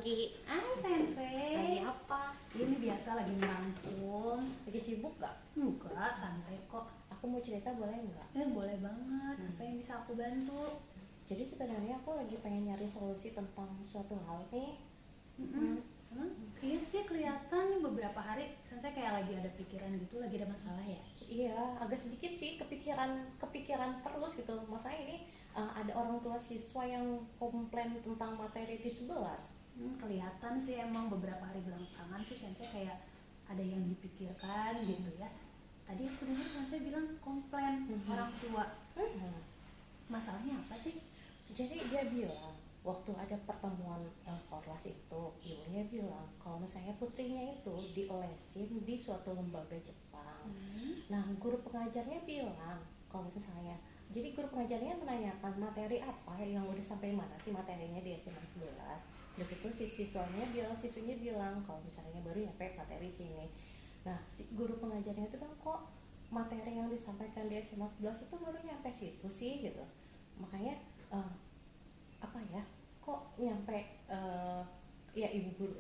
pagi. Hai Sensei. Lagi apa? Ini biasa lagi merangkum. Lagi sibuk gak? Enggak, santai kok. Aku mau cerita boleh nggak? Boleh banget. Apa yang bisa aku bantu? Jadi sebenarnya aku lagi pengen nyari solusi tentang suatu hal nih. Emang? Iya sih kelihatan nih beberapa hari Sensei kayak lagi ada pikiran gitu, lagi ada masalah ya. Iya, agak sedikit sih kepikiran terus gitu. Masalah ini ada orang tua siswa yang komplain tentang materi di 11. Kelihatan sih emang beberapa hari belakangan tuh Sensei kayak ada yang dipikirkan gitu ya. Tadi aku dengar Sensei bilang komplain orang tua. Masalahnya apa sih? Jadi dia bilang waktu ada pertemuan kelas itu, ibunya bilang kalau misalnya putrinya itu dilesin di suatu lembaga Jepang. Nah, guru pengajarnya bilang kalau misalnya, jadi guru pengajarnya menanyakan materi apa yang udah sampai mana sih materinya di SMA 11. Begitu siswinya bilang kalau misalnya baru nyampe materi sini. Nah, si guru pengajarnya itu kan kok materi yang disampaikan di SMA 11 itu baru nyampe situ sih gitu. Makanya apa ya, kok nyampe ya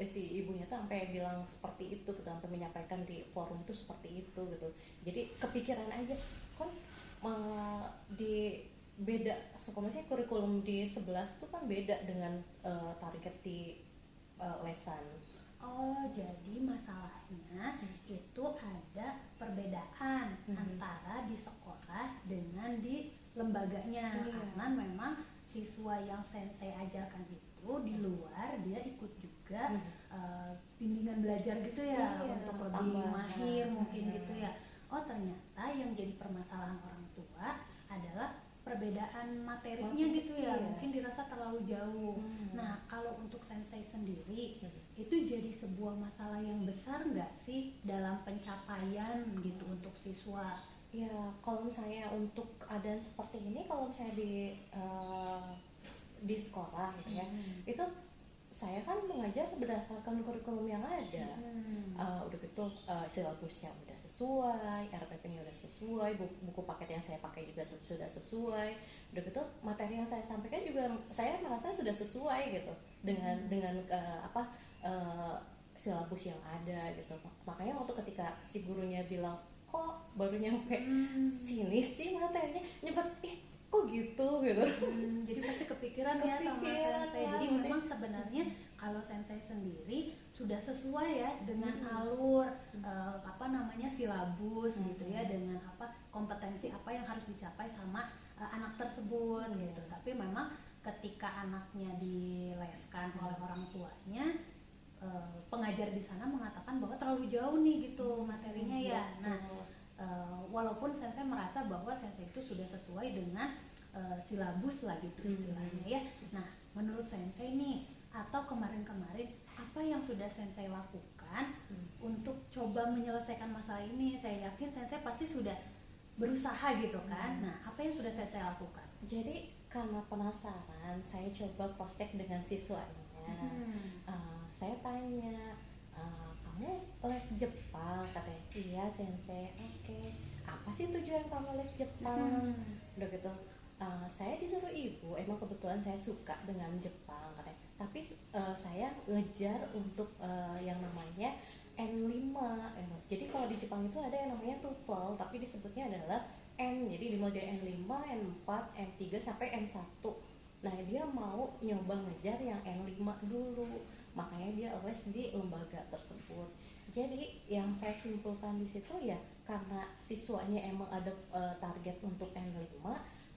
si ibunya tuh sampai bilang seperti itu gitu, sampai menyampaikan di forum tuh seperti itu gitu. Jadi kepikiran aja kan di beda sekolahnya, kurikulum di 11 tuh kan beda dengan target di lesan. Oh, jadi masalahnya itu ada perbedaan antara di sekolah dengan di lembaganya. Karena memang siswa yang Sensei ajarkan itu di luar dia ikut juga bimbingan belajar gitu ya, untuk lebih mahir mungkin gitu ya. Oh, ternyata yang jadi permasalahan orang tua adalah perbedaan materinya gitu ya, mungkin dirasa terlalu jauh. Nah, kalau untuk Sensei sendiri itu jadi sebuah masalah yang besar nggak sih dalam pencapaian gitu untuk siswa? Ya, kalau misalnya untuk keadaan seperti ini, kalau misalnya di sekolah gitu ya, itu saya kan mengajar berdasarkan kurikulum yang ada. Udah gitu silabusnya udah sesuai, RPP-nya udah sesuai, buku paket yang saya pakai juga sudah sesuai. Udah gitu materi yang saya sampaikan juga saya merasa sudah sesuai gitu dengan silabus yang ada gitu. Makanya waktu ketika si gurunya bilang kok baru nyampe sini sih materinya, nyebut kok gitu. Jadi pasti kepikiran ya sama Sensei. Jadi memang sebenarnya kalau Sensei sendiri sudah sesuai ya dengan alur silabus gitu ya, dengan kompetensi apa yang harus dicapai sama anak tersebut gitu. Tapi memang ketika anaknya dileskan oleh orang tuanya, pengajar di sana mengatakan bahwa terlalu jauh nih gitu materinya ya. Nah, walaupun Sensei merasa bahwa Sensei itu sudah sesuai dengan silabus lah gitu istilahnya ya. Nah, menurut Sensei nih, atau kemarin-kemarin apa yang sudah Sensei lakukan untuk coba menyelesaikan masalah ini? Saya yakin Sensei pasti sudah berusaha gitu kan. Nah, apa yang sudah Sensei lakukan? Jadi karena penasaran, saya coba cross check dengan siswanya. Saya tanya, kamu les Jepang? Katanya iya Sensei. Oke, apa sih tujuan kamu les Jepang? Udah gitu saya disuruh ibu, emang kebetulan saya suka dengan Jepang katanya, tapi saya ngejar untuk yang namanya N5. Jadi kalau di Jepang itu ada yang namanya TOEFL, tapi disebutnya adalah N, jadi dimulai dari N5, N4, N3 sampai N1. Nah, dia mau nyoba ngejar yang N5 dulu, makanya dia les di lembaga tersebut. Jadi yang saya simpulkan di situ ya, karena siswanya emang ada target untuk N5,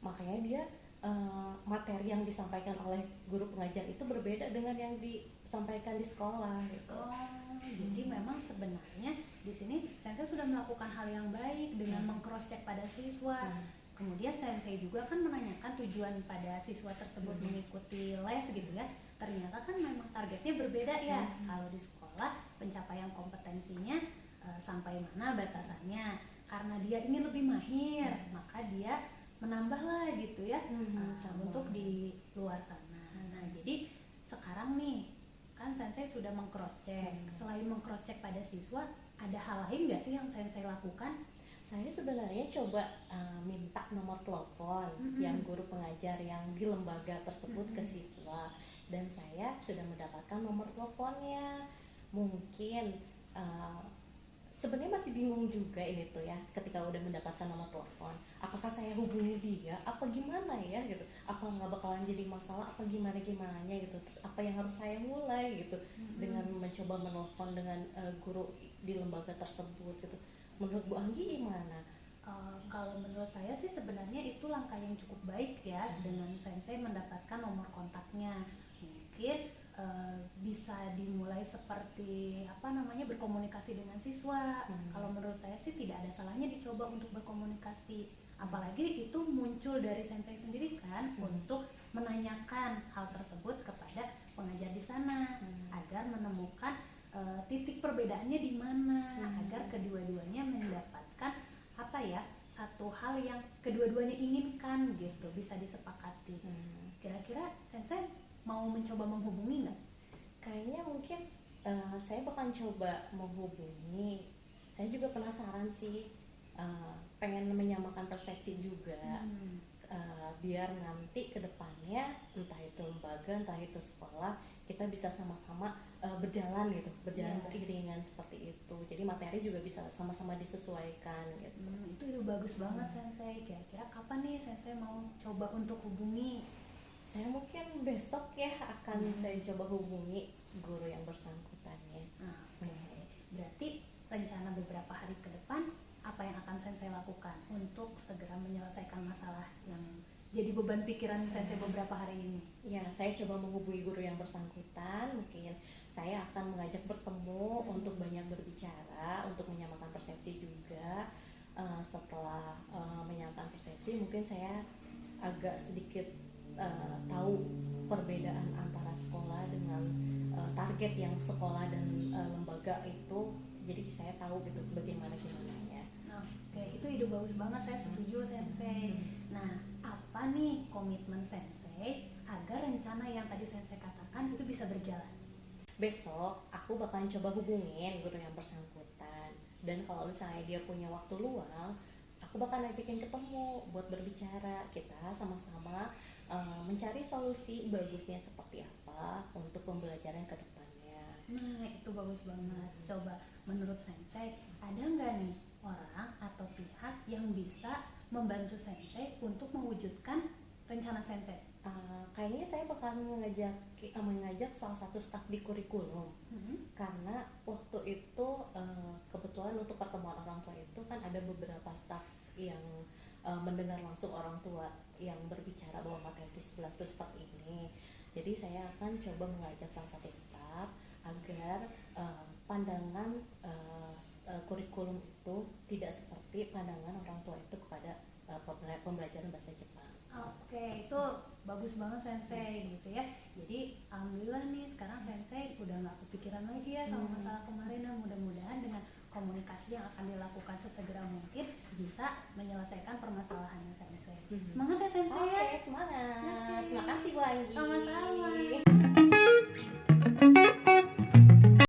makanya dia materi yang disampaikan oleh guru pengajar itu berbeda dengan yang disampaikan di sekolah gitu. Jadi memang sebenarnya di sini Sensei sudah melakukan hal yang baik dengan meng-cross check pada siswa. Kemudian Sensei juga kan menanyakan tujuan pada siswa tersebut mengikuti les gitu ya. Ternyata kan memang targetnya berbeda ya. Kalau di sekolah pencapaian kompetensinya sampai mana batasannya. Karena dia ingin lebih mahir, maka dia menambahlah gitu ya untuk di luar sana. Nah, jadi sekarang nih kan Sensei sudah meng-cross check. Selain meng-cross check pada siswa, ada hal lain nggak sih yang Sensei lakukan? Saya sebenarnya coba minta nomor telepon yang guru pengajar yang di lembaga tersebut ke siswa. dan saya sudah mendapatkan nomor teleponnya. Mungkin sebenarnya masih bingung juga ini tuh ya, ketika udah mendapatkan nomor telepon, apakah saya hubungi dia apa gimana ya gitu, apa nggak bakalan jadi masalah apa gimana gimananya gitu, terus apa yang harus saya mulai gitu dengan mencoba menelpon dengan guru di lembaga tersebut gitu. Menurut Bu Anggi gimana? Kalau menurut saya sih sebenarnya itu langkah yang cukup baik ya, dengan sensei mendapatkan nomor kontaknya. Mungkin bisa dimulai seperti berkomunikasi dengan siswa. Kalau menurut saya sih tidak ada salahnya dicoba untuk berkomunikasi, apalagi itu muncul dari sensei sendiri kan, untuk menanyakan hal tersebut kepada pengajar di sana, agar menemukan titik perbedaannya di mana, agar kedua-duanya mendapatkan satu hal yang kedua-duanya inginkan gitu, bisa disepakati. Kira-kira sensei mau mencoba menghubungi nggak? Kayaknya mungkin saya bakal coba menghubungi. Saya juga penasaran sih, pengen menyamakan persepsi juga, biar nanti ke depannya entah itu lembaga entah itu sekolah kita bisa sama-sama berjalan gitu, berjalan beriringan seperti itu. Jadi materi juga bisa sama-sama disesuaikan gitu. Itu bagus banget sensei. Kira-kira kapan nih sensei mau coba untuk hubungi? Saya mungkin besok ya akan saya coba hubungi guru yang bersangkutannya. Berarti rencana beberapa hari ke depan apa yang akan sensei lakukan untuk segera menyelesaikan masalah yang jadi beban pikiran sensei beberapa hari ini? Ya, saya coba menghubungi guru yang bersangkutan. Mungkin saya akan mengajak bertemu untuk banyak berbicara, untuk menyamakan persepsi juga. Setelah menyamakan persepsi, mungkin saya agak sedikit tahu perbedaan antara sekolah dengan target yang sekolah dan lembaga itu. Jadi saya tahu gitu bagaimana gimananya. Oke, itu ide bagus banget, saya setuju sensei. Nah, apa nih komitmen sensei agar rencana yang tadi sensei katakan itu bisa berjalan? Besok aku bakalan coba hubungin guru yang bersangkutan, dan kalau misalnya dia punya waktu luang, aku bakalan ajakin ketemu buat berbicara. Kita sama-sama mencari solusi bagusnya seperti apa untuk pembelajaran ke depannya. Nah, itu bagus banget. Coba menurut sensei, ada nggak nih orang atau pihak yang bisa membantu sensei untuk mewujudkan rencana sensei? Kayaknya saya bakal mengajak salah satu staf di kurikulum, karena waktu itu kebetulan untuk pertemuan orang tua itu kan ada beberapa staf yang mendengar langsung orang tua yang berbicara bahwa materi 11 itu seperti ini. Jadi saya akan coba mengajak salah satu staf agar pandangan kurikulum itu tidak seperti pandangan orang tua itu kepada pembelajaran bahasa Jepang. Oke, itu bagus banget sensei gitu ya. Jadi alhamdulillah nih sekarang sensei udah nggak kepikiran lagi ya sama masalah kemarin, dan mudah-mudahan dengan komunikasi yang akan dilakukan sesegera mungkin bisa menyelesaikan permasalahannya sensei. Semangat ya sensei. Oke, semangat. Terima kasih Bu Anggi. Sama-sama.